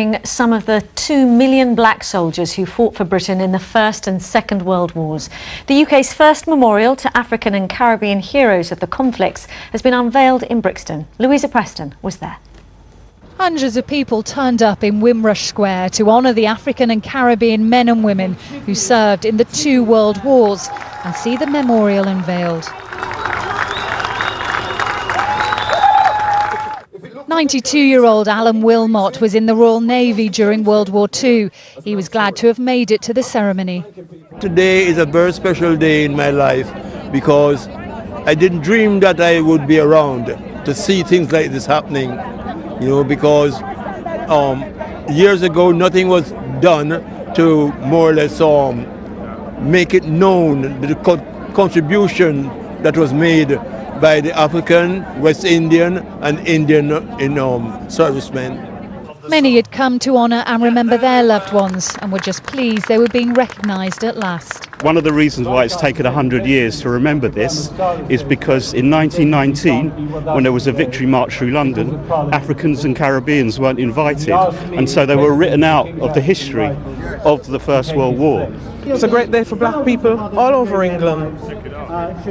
honouring some of the 2 million black soldiers who fought for Britain in the First and Second World Wars. The UK's first memorial to African and Caribbean heroes of the conflicts has been unveiled in Brixton. Louisa Preston was there. Hundreds of people turned up in Wimrush Square to honour the African and Caribbean men and women who served in the 2 world wars and see the memorial unveiled. 92-year-old Alan Wilmot was in the Royal Navy during World War II. He was glad to have made it to the ceremony. Today is a very special day in my life because I didn't dream that I would be around to see things like this happening, because years ago nothing was done to more or less make it known the contribution that was made by the African, West Indian and Indian servicemen. Many had come to honour and remember their loved ones and were just pleased they were being recognised at last. One of the reasons why it's taken 100 years to remember this is because in 1919, when there was a victory march through London, Africans and Caribbeans weren't invited, and so they were written out of the history of the First World War. It's a great day for black people all over England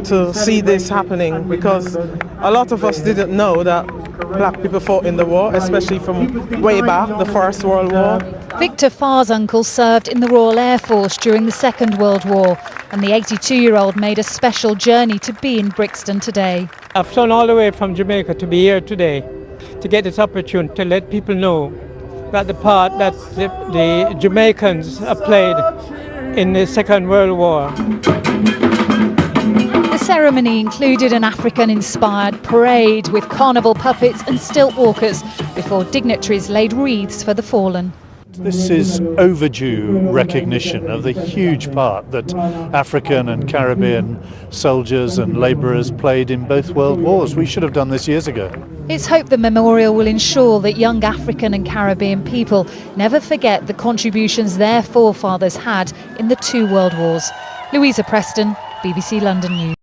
to see this happening, because a lot of us didn't know that black people fought in the war, especially from way back, the First World War. Victor Farr's uncle served in the Royal Air Force during the Second World War, and the 82-year-old made a special journey to be in Brixton today. I've flown all the way from Jamaica to be here today to get this opportunity to let people know that the part that the Jamaicans have played in the Second World War. The ceremony included an African-inspired parade with carnival puppets and stilt walkers before dignitaries laid wreaths for the fallen. This is overdue recognition of the huge part that African and Caribbean soldiers and labourers played in both world wars. We should have done this years ago. It's hoped the memorial will ensure that young African and Caribbean people never forget the contributions their forefathers had in the 2 world wars. Louisa Preston, BBC London News.